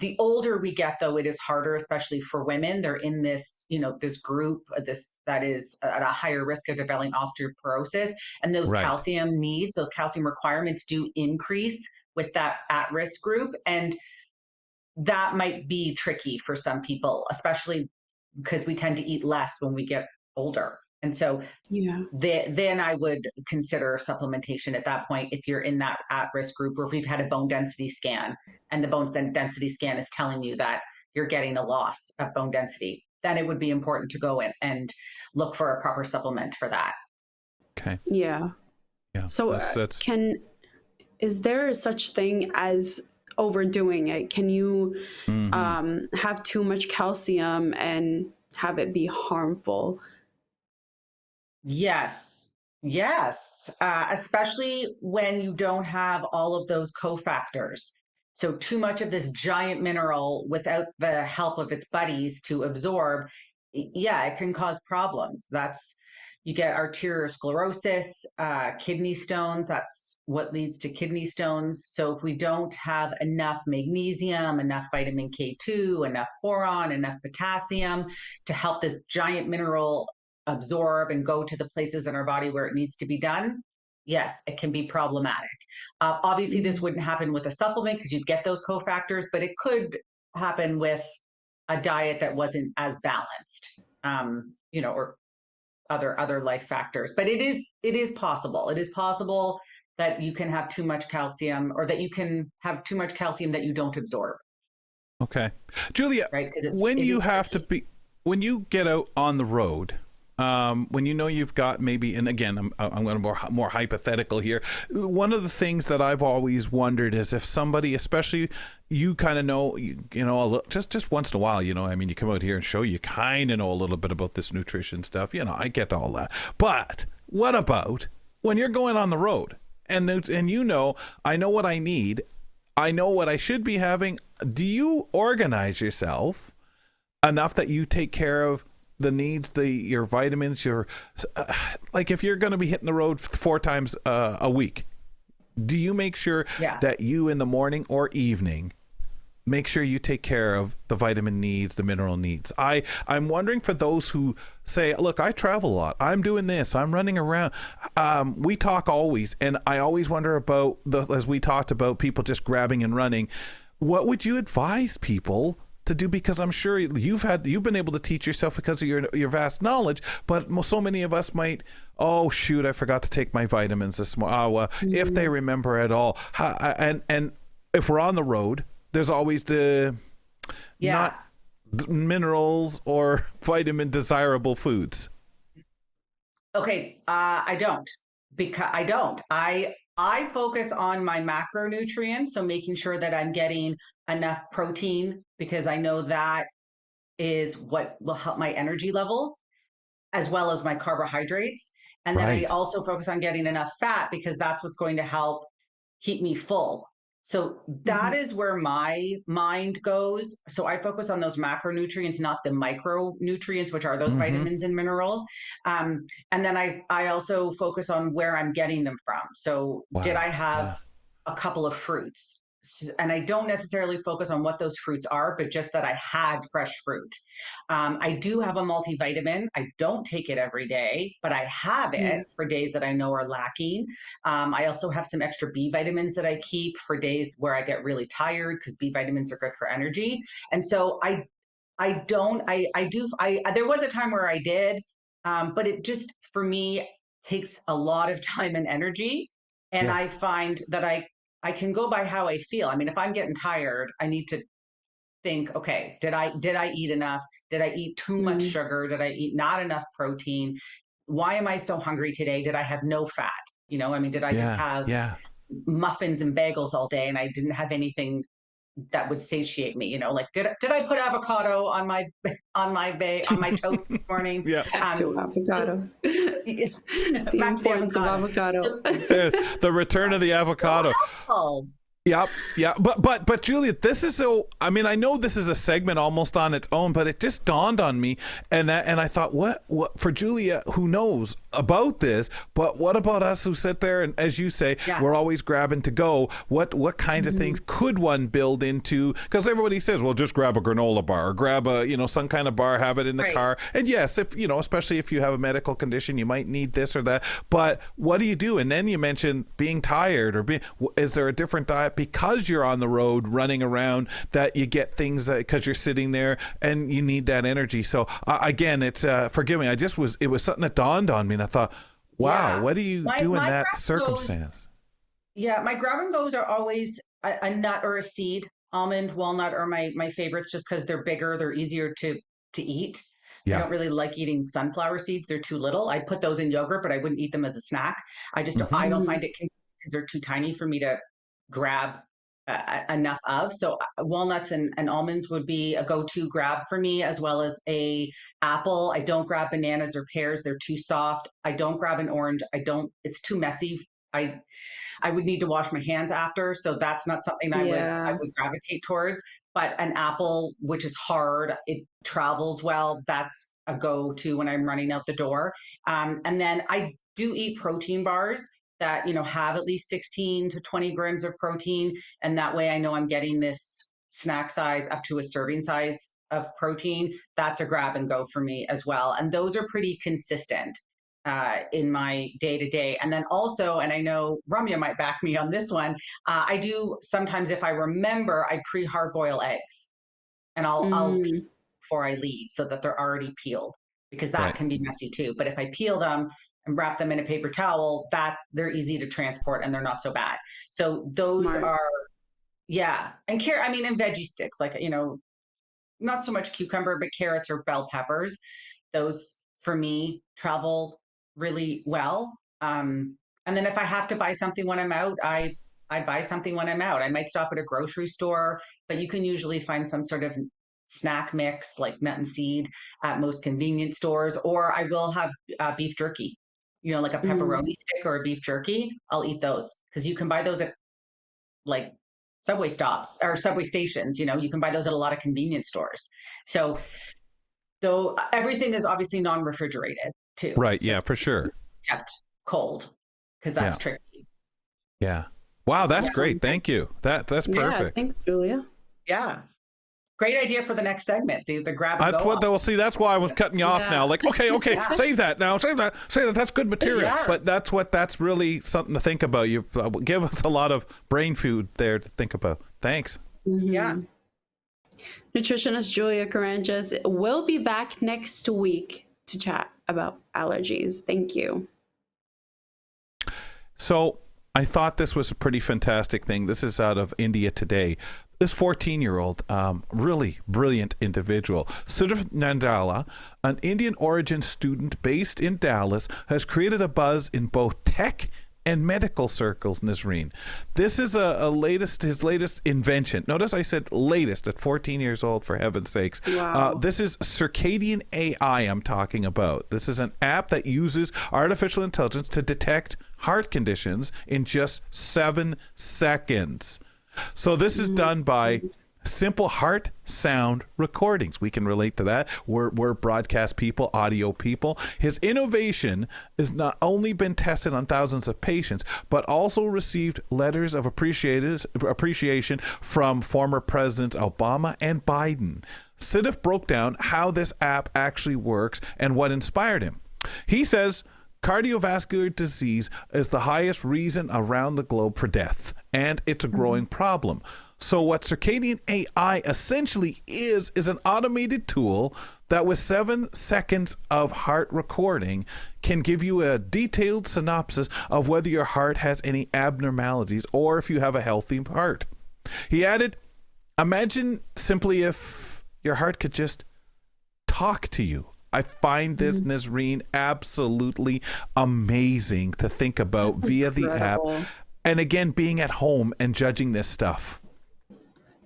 The older we get, though, it is harder, especially for women. They're in this, this group, this that is at a higher risk of developing osteoporosis, and those Right. calcium needs, those calcium requirements do increase with that at-risk group, and that might be tricky for some people, especially because we tend to eat less when we get older. And so Yeah. then I would consider supplementation at that point if you're in that at-risk group, or if we've had a bone density scan and the bone density scan is telling you that you're getting a loss of bone density, then it would be important to go in and look for a proper supplement for that. Okay. Yeah. Yeah. So That's is there such thing as overdoing it? Can you have too much calcium and have it be harmful? Yes. Yes. Especially when you don't have all of those cofactors. So, too much of this giant mineral without the help of its buddies to absorb, yeah, it can cause problems. That's, You get arteriosclerosis, kidney stones. That's what leads to kidney stones. So if we don't have enough magnesium, enough vitamin K2, enough boron, enough potassium to help this giant mineral absorb and go to the places in our body where it needs to be done, yes, it can be problematic. Obviously, this wouldn't happen with a supplement because you'd get those cofactors, but it could happen with a diet that wasn't as balanced, or other life factors. But it is possible. It is possible that you can have too much calcium, or that you can have too much calcium that you don't absorb. Okay, Julia, right? Because when you get out on the road, when you know you've got maybe, and again, I'm going to more hypothetical here. One of the things that I've always wondered is if somebody, especially you kind of know, just once in a while, I mean, you come out here and show you kind of know a little bit about this nutrition stuff. I get all that. But what about when you're going on the road and I know what I need, I know what I should be having. Do you organize yourself enough that you take care of the needs, your vitamins, like if you're going to be hitting the road 4 times a week, do you make sure that you in the morning or evening make sure you take care of the vitamin needs, the mineral needs? I'm wondering for those who say, look, I travel a lot, I'm doing this, I'm running around. We talk always, and I always wonder about as we talked about people just grabbing and running. What would you advise people to do? Because I'm sure you've been able to teach yourself because of your vast knowledge, but so many of us might, oh shoot, I forgot to take my vitamins this morning. If they remember at all. And if we're on the road, there's always not minerals or vitamin desirable foods. Okay, I don't. I focus on my macronutrients, so making sure that I'm getting enough protein, because I know that is what will help my energy levels, as well as my carbohydrates. And then I also focus on getting enough fat, because that's what's going to help keep me full. So that is where my mind goes. So I focus on those macronutrients, not the micronutrients, which are those vitamins and minerals. And then I also focus on where I'm getting them from. So did I have a couple of fruits? And I don't necessarily focus on what those fruits are, but just that I had fresh fruit. I do have a multivitamin. I don't take it every day, but I have it for days that I know are lacking. I also have some extra B vitamins that I keep for days where I get really tired, because B vitamins are good for energy. And so there was a time where I did, but it just, for me, takes a lot of time and energy. And I find that I can go by how I feel. I mean, if I'm getting tired, I need to think, okay, did I eat enough? Did I eat too much sugar? Did I eat not enough protein? Why am I so hungry today? Did I have no fat? I mean, did I just have muffins and bagels all day, and I didn't have anything that would satiate me? Like did I put avocado on my toast this morning? Back to avocado. The importance of avocado. The return of the avocado. Yeah. But Julia, this is so, I mean, I know this is a segment almost on its own, but it just dawned on me, and I thought, what for Julia, who knows about this, but what about us who sit there and, as you say, we're always grabbing to go? What kinds of things could one build into? Because everybody says, well, just grab a granola bar, or grab a some kind of bar, have it in the car. And yes, if especially if you have a medical condition, you might need this or that. But what do you do? And then you mentioned being tired, or is there a different diet because you're on the road running around that you get things because you're sitting there and you need that energy? So again, it's forgive me. It was something that dawned on me, and I thought, wow, what do you do in that circumstance? My grab and goes are always a nut or a seed. Almond, walnut are my favorites, just because they're bigger, they're easier to eat. I don't really like eating sunflower seeds. They're too little. I'd put those in yogurt, but I wouldn't eat them as a snack. I don't find it convenient because they're too tiny for me to grab enough of. So walnuts and almonds would be a go-to grab for me, as well as a apple. I don't grab bananas or pears. They're too soft. I don't grab an orange. It's too messy. I would need to wash my hands after. So that's not something I would gravitate towards. But an apple, which is hard, it travels well. That's a go-to when I'm running out the door. And then I do eat protein bars that, have at least 16 to 20 grams of protein. And that way I know I'm getting this snack size up to a serving size of protein. That's a grab and go for me as well. And those are pretty consistent in my day to day. And then also, and I know Ramya might back me on this one, I do sometimes, if I remember, I pre-hard boil eggs, and I'll peel before I leave so that they're already peeled, because that can be messy too. But if I peel them and wrap them in a paper towel, that they're easy to transport and they're not so bad. So those are, and and veggie sticks, like, not so much cucumber, but carrots or bell peppers. Those for me travel really well. And then if I have to buy something when I'm out, I buy something when I'm out. I might stop at a grocery store, but you can usually find some sort of snack mix like nut and seed at most convenience stores, or I will have beef jerky, like a pepperoni stick or a beef jerky. I'll eat those because you can buy those at like subway stops or subway stations. You can buy those at a lot of convenience stores. So though everything is obviously non-refrigerated too. Right. So yeah, for sure. Kept cold, because that's tricky. Yeah. Wow, that's great. Thank you. That's perfect. Yeah, thanks, Julia. Yeah. Great idea for the next segment, the grab and That's go. what they'll see. That's why I was cutting you off now. Like, okay, save that now. Save that. That's good material. Yeah. But that's really something to think about. You give us a lot of brain food there to think about. Thanks. Yeah. Nutritionist Julia Karantjas will be back next week to chat about allergies. Thank you. So I thought this was a pretty fantastic thing. This is out of India Today. This 14-year-old, really brilliant individual, Sudhir Nandala, an Indian origin student based in Dallas, has created a buzz in both tech and medical circles, Nazreen. This is his latest invention. Notice I said latest at 14 years old, for heaven's sakes. Wow. This is Circadian AI I'm talking about. This is an app that uses artificial intelligence to detect heart conditions in just 7 seconds. So this is done by simple heart sound recordings. We can relate to that. We're broadcast people, audio people. His innovation has not only been tested on thousands of patients, but also received letters of appreciation from former Presidents Obama and Biden. Sidif broke down how this app actually works and what inspired him. He says cardiovascular disease is the highest reason around the globe for death, and it's a growing problem. So what Circadian AI essentially is an automated tool that with 7 seconds of heart recording can give you a detailed synopsis of whether your heart has any abnormalities or if you have a healthy heart. He added, imagine simply if your heart could just talk to you. I find this, Nazreen, absolutely amazing to think about. That's via incredible. The app. And again, being at home and judging this stuff.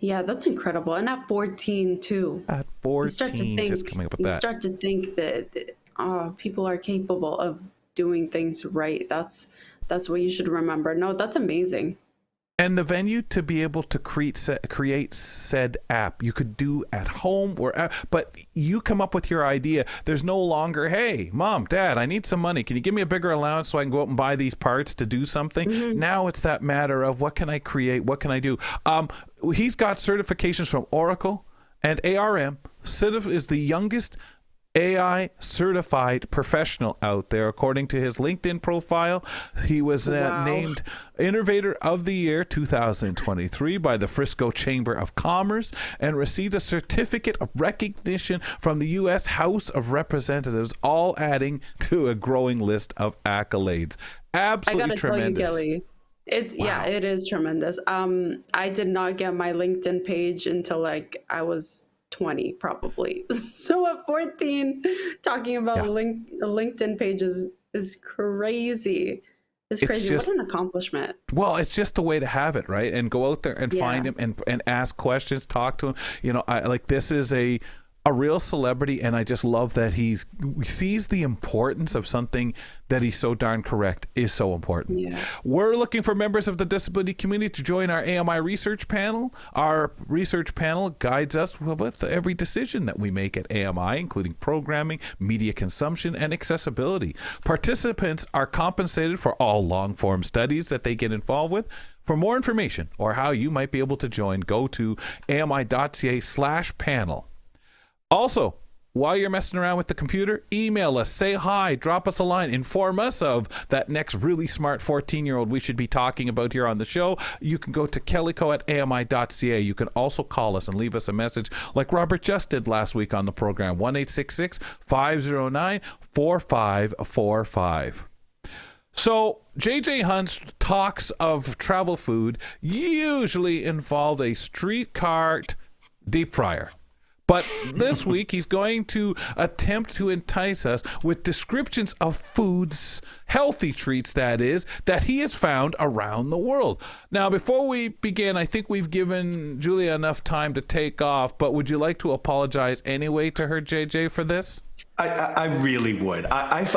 Yeah, that's incredible. And at 14 too. At 14, just coming up with that. You start to think that people are capable of doing things right. That's what you should remember. No, that's amazing. And the venue to be able to create said app, you could do at home, but you come up with your idea. There's no longer, hey, Mom, Dad, I need some money. Can you give me a bigger allowance so I can go out and buy these parts to do something? Now it's that matter of what can I create? What can I do? He's got certifications from Oracle and ARM. Sidif is the youngest AI certified professional out there. According to his LinkedIn profile, he was named Innovator of the Year 2023 by the Frisco Chamber of Commerce and received a certificate of recognition from the U.S. House of Representatives, all adding to a growing list of accolades. Absolutely tremendous. Tell you, Kelly, it is tremendous. I did not get my LinkedIn page until I was 20 probably. So at 14 talking about LinkedIn pages is crazy. It's crazy. What an accomplishment. Well, it's just a way to have it, right? And go out there and find him and ask questions, talk to him. This is a a real celebrity, and I just love that he sees the importance of something that he's so darn correct is so important. Yeah. We're looking for members of the disability community to join our AMI research panel. Our research panel guides us with every decision that we make at AMI, including programming, media consumption, and accessibility. Participants are compensated for all long-form studies that they get involved with. For more information or how you might be able to join, go to ami.ca/panel. Also, while you're messing around with the computer, email us, say hi, drop us a line, inform us of that next really smart 14-year-old we should be talking about here on the show. You can go to kellyco@ami.ca. You can also call us and leave us a message like Robert just did last week on the program, 1-866-509-4545. So JJ Hunt's talks of travel food usually involve a street cart deep fryer. But this week, he's going to attempt to entice us with descriptions of foods, healthy treats, that is, that he has found around the world. Now, before we begin, I think we've given Julia enough time to take off, but would you like to apologize anyway to her, JJ, for this? I really would. I've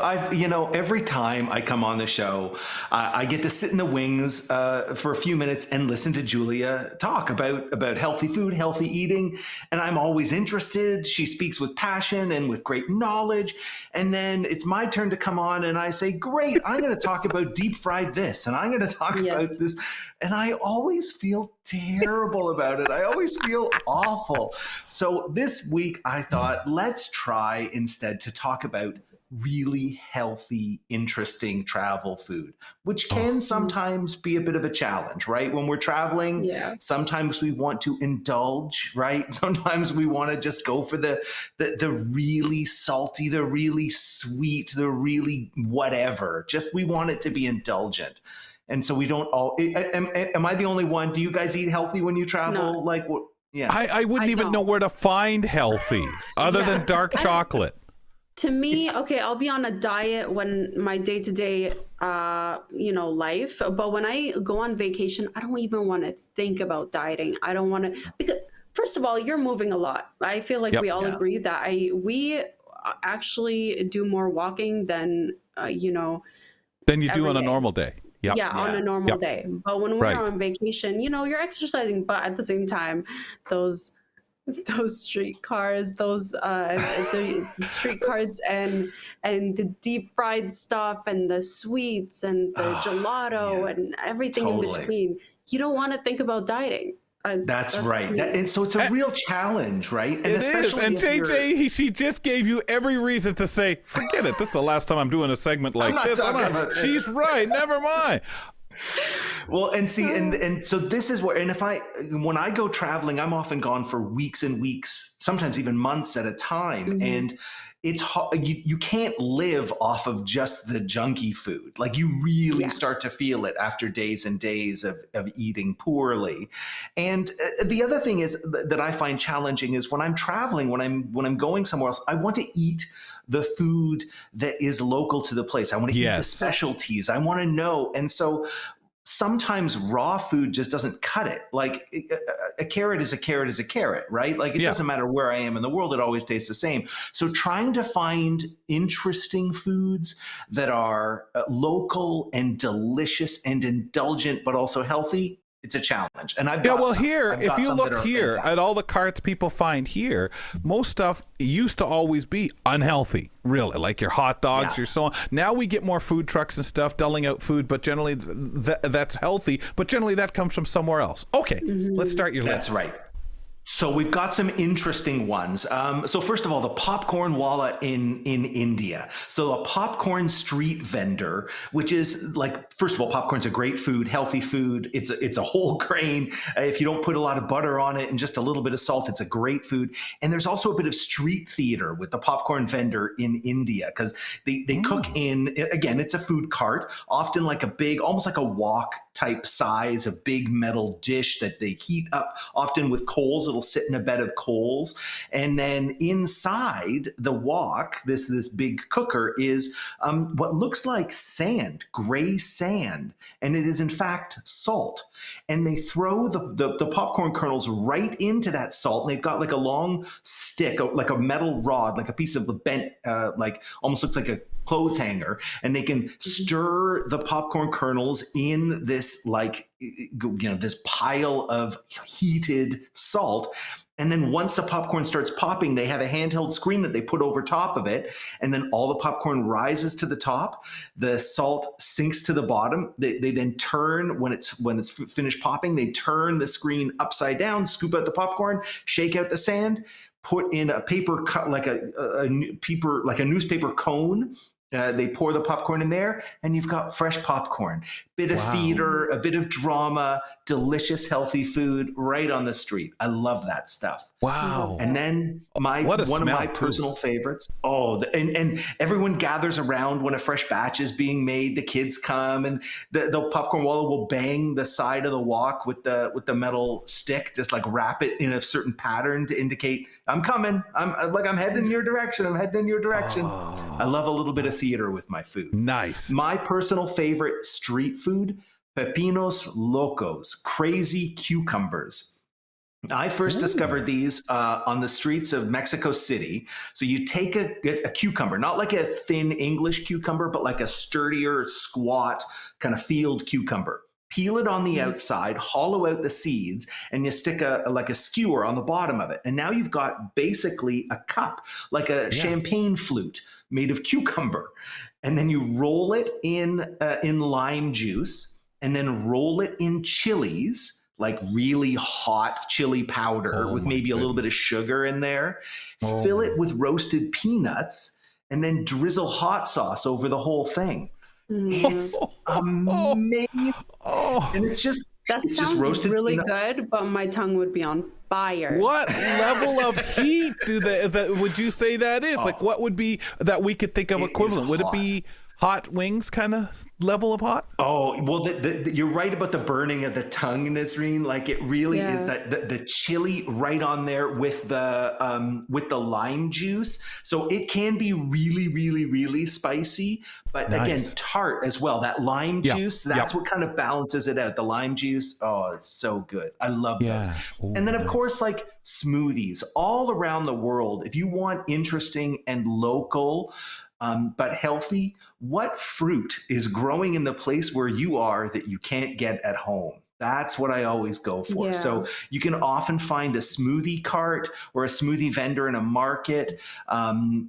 every time I come on the show, I get to sit in the wings for a few minutes and listen to Julia talk about healthy food, healthy eating, and I'm always interested. She speaks with passion and with great knowledge, and then it's my turn to come on, and I say, "Great, I'm going to talk about deep fried this, and I'm going to talk about this," and I always feel terrible about it. I always feel awful. So this week, I thought, let's try instead to talk about really healthy, interesting travel food, which can sometimes be a bit of a challenge, right? When we're traveling, sometimes we want to indulge, right? Sometimes we want to just go for the really salty, the really sweet, the really whatever. Just we want it to be indulgent. And so we don't all, am I the only one? Do you guys eat healthy when you travel? No. Like what? Yeah. I wouldn't even know where to find healthy other than dark chocolate. To me, okay, I'll be on a diet when my day-to-day, life. But when I go on vacation, I don't even want to think about dieting. I don't want to, because first of all, you're moving a lot. I feel like we all agree that we actually do more walking than, than you do on a normal day. On a normal day. But when we're on vacation, you're exercising, but at the same time, those street cars, the street carts and the deep fried stuff and the sweets and the gelato and everything in between, you don't want to think about dieting. That's right. And so it's a real challenge, right? And it is. And JJ, she just gave you every reason to say, forget it. This is the last time I'm doing a segment like this. She's right. Never mind. Well, and see, and so this is where, and when I go traveling, I'm often gone for weeks and weeks, sometimes even months at a time. And it's you can't live off of just the junky food. Like you really start to feel it after days and days of eating poorly. And the other thing is that I find challenging is when I'm traveling, when I'm going somewhere else, I want to eat the food that is local to the place. I want to eat the specialties. I want to know. And so sometimes raw food just doesn't cut it. Like a carrot is a carrot is a carrot, right? Like it doesn't matter where I am in the world, it always tastes the same. So trying to find interesting foods that are local and delicious and indulgent, but also healthy, it's a challenge. And I've got if you look here at all the carts people find here, most stuff used to always be unhealthy, really, like your hot dogs, your so on. Now we get more food trucks and stuff doling out food, but generally that's healthy, but generally that comes from somewhere else. Okay, let's start your list. That's right. So we've got some interesting ones. So first of all, the popcorn walla in India. So a popcorn street vendor, which is like, first of all, popcorn's a great food, healthy food. It's a whole grain. If you don't put a lot of butter on it and just a little bit of salt, it's a great food. And there's also a bit of street theater with the popcorn vendor in India because they cook in, again, it's a food cart, often like a big, almost like a wok type size, a big metal dish that they heat up, often with coals. It'll sit in a bed of coals. And then inside the wok, this big cooker is what looks like sand, gray sand. And it is in fact salt. And they throw the popcorn kernels right into that salt. And they've got like a long stick, like a metal rod, like a piece of the bent, like almost looks like a clothes hanger, and they can stir the popcorn kernels in this, like, this pile of heated salt. And then once the popcorn starts popping, they have a handheld screen that they put over top of it. And then all the popcorn rises to the top. The salt sinks to the bottom. They then turn, when it's finished popping, they turn the screen upside down, scoop out the popcorn, shake out the sand, put in a paper cut, like a newspaper cone. They pour the popcorn in there, and you've got fresh popcorn. Bit of theater, a bit of drama, delicious, healthy food right on the street. I love that stuff. Wow. And then one of my personal favorites. And everyone gathers around when a fresh batch is being made. The kids come, and the popcorn wallet will bang the side of the wok with the metal stick, just like wrap it in a certain pattern to indicate, I'm coming. I'm heading in your direction. I'm heading in your direction. I love a little bit of theater with my food. Nice. My personal favorite street food, pepinos locos, crazy cucumbers. I first discovered these on the streets of Mexico City. So you take a cucumber, not like a thin English cucumber, but like a sturdier, squat kind of field cucumber. Peel it on the outside, hollow out the seeds, and you stick a skewer on the bottom of it. And now you've got basically a cup, like a champagne flute made of cucumber. And then you roll it in lime juice, and then roll it in chilies, like really hot chili powder with maybe a little bit of sugar in there. Fill it with roasted peanuts, and then drizzle hot sauce over the whole thing. It's amazing. And it's just sounds roasted really peanuts. good, but my tongue would be on fire. What level of heat would you say that is? Like, what would be that we could think of equivalent? Would it be hot wings kind of level of hot? Oh, well, you're right about the burning of the tongue, Nazreen. Like, it really is that the chili right on there with the lime juice. So it can be really, really, really spicy, but again, tart as well. That lime juice, that's what kind of balances it out. The lime juice, it's so good. I love those. And then, of course, like smoothies all around the world. If you want interesting and local, but healthy, what fruit is growing in the place where you are that you can't get at home? That's what I always go for. So you can often find a smoothie cart or a smoothie vendor in a market,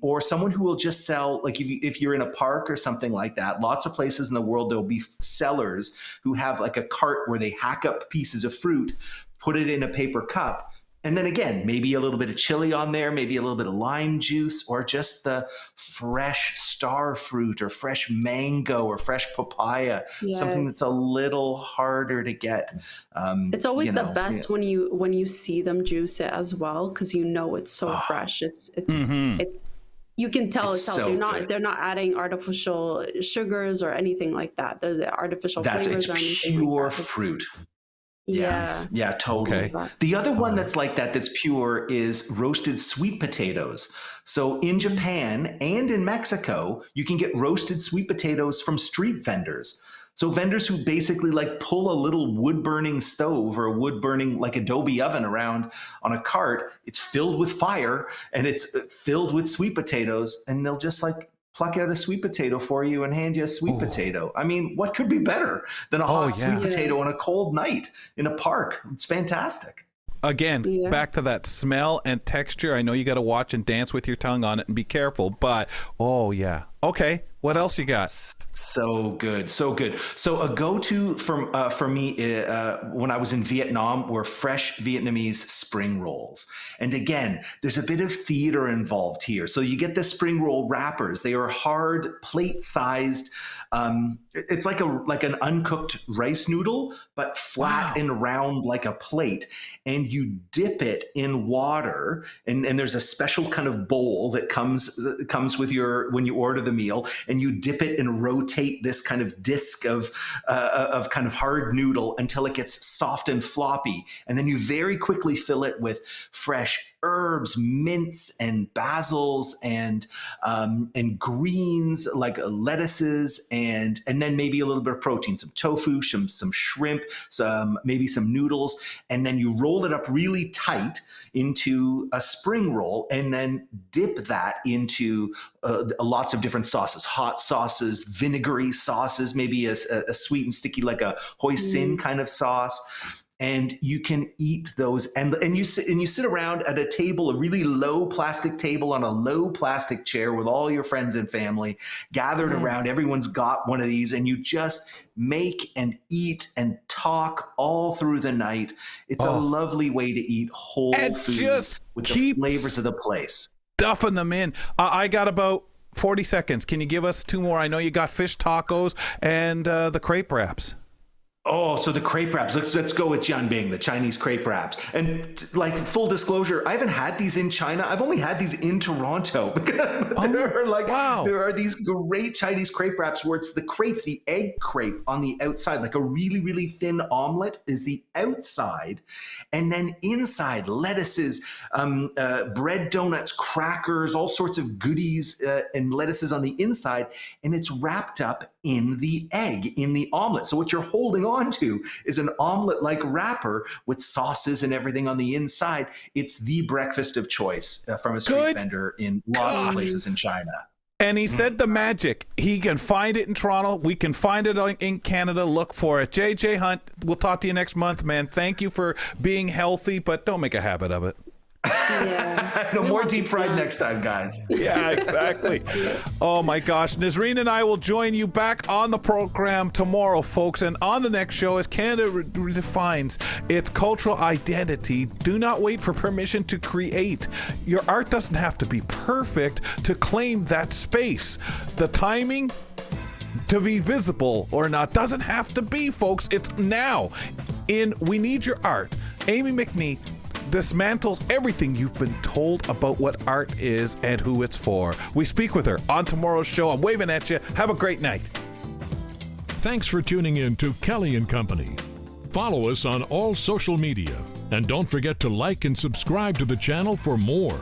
or someone who will just sell, like if you're in a park or something like that. Lots of places in the world, there'll be sellers who have like a cart where they hack up pieces of fruit, put it in a paper cup, and then again, maybe a little bit of chili on there, maybe a little bit of lime juice, or just the fresh star fruit or fresh mango or fresh papaya, something that's a little harder to get. It's always the best when you see them juice it as well, because it's so fresh. It's you can tell it's so they're not adding artificial sugars or anything like that. There's artificial flavors or anything. Pure like that. fruit. Yeah, totally. Okay. The other one that's like that's pure is roasted sweet potatoes. So in Japan and in Mexico, you can get roasted sweet potatoes from street vendors. So vendors who basically like pull a little wood burning stove or a wood burning like adobe oven around on a cart. It's filled with fire and it's filled with sweet potatoes, and they'll just like pluck out a sweet potato for you and hand you a sweet potato. I mean, what could be better than a hot sweet potato on a cold night in a park? It's fantastic. Again, back to that smell and texture. I know you got to watch and dance with your tongue on it and be careful, but okay. What else you got? So good. So a go-to for me when I was in Vietnam were fresh Vietnamese spring rolls. And again, there's a bit of theater involved here. So you get the spring roll wrappers. They are hard, plate-sized. It's like an uncooked rice noodle, but flat and round like a plate. And you dip it in water, and there's a special kind of bowl that comes with when you order the meal. And and you dip it and rotate this kind of disc of kind of hard noodle until it gets soft and floppy. And then you very quickly fill it with fresh herbs, mints, and basils, and greens like lettuces, and then maybe a little bit of protein, some tofu, some shrimp, maybe some noodles, and then you roll it up really tight into a spring roll, and then dip that into lots of different sauces, hot sauces, vinegary sauces, maybe a sweet and sticky like a hoisin kind of sauce. And you can eat those, and you sit around at a table, a really low plastic table on a low plastic chair with all your friends and family gathered around. Everyone's got one of these, and you just make and eat and talk all through the night. It's a lovely way to eat whole food just with the flavors of the place. Stuffing them in. I got about 40 seconds. Can you give us 2 more? I know you got fish tacos and the crepe wraps. Oh, so the crepe wraps. Let's go with Jianbing, the Chinese crepe wraps. And like full disclosure, I haven't had these in China. I've only had these in Toronto. There are these great Chinese crepe wraps where it's the crepe, the egg crepe on the outside, like a really, really thin omelet is the outside. And then inside, lettuces, bread donuts, crackers, all sorts of goodies and lettuces on the inside. And it's wrapped up in the egg, in the omelet. So what you're holding on to is an omelet-like wrapper with sauces and everything on the inside. It's the breakfast of choice from a street vendor in lots of places in China. And he said the magic. He can find it in Toronto. We can find it in Canada. Look for it. JJ Hunt, we'll talk to you next month, man. Thank you for being healthy, but don't make a habit of it. Yeah. No more deep fried next time, guys. Yeah, exactly. Oh my gosh. Nazreen and I will join you back on the program tomorrow, folks. And on the next show, as Canada redefines its cultural identity, do not wait for permission to create. Your art doesn't have to be perfect to claim that space. The timing to be visible or not doesn't have to be, folks. It's now. In We Need Your Art, Amy McNee dismantles everything you've been told about what art is and who it's for. We speak with her on tomorrow's show. I'm waving at you. Have a great night. Thanks for tuning in to Kelly and Company. Follow us on all social media, and don't forget to like and subscribe to the channel for more.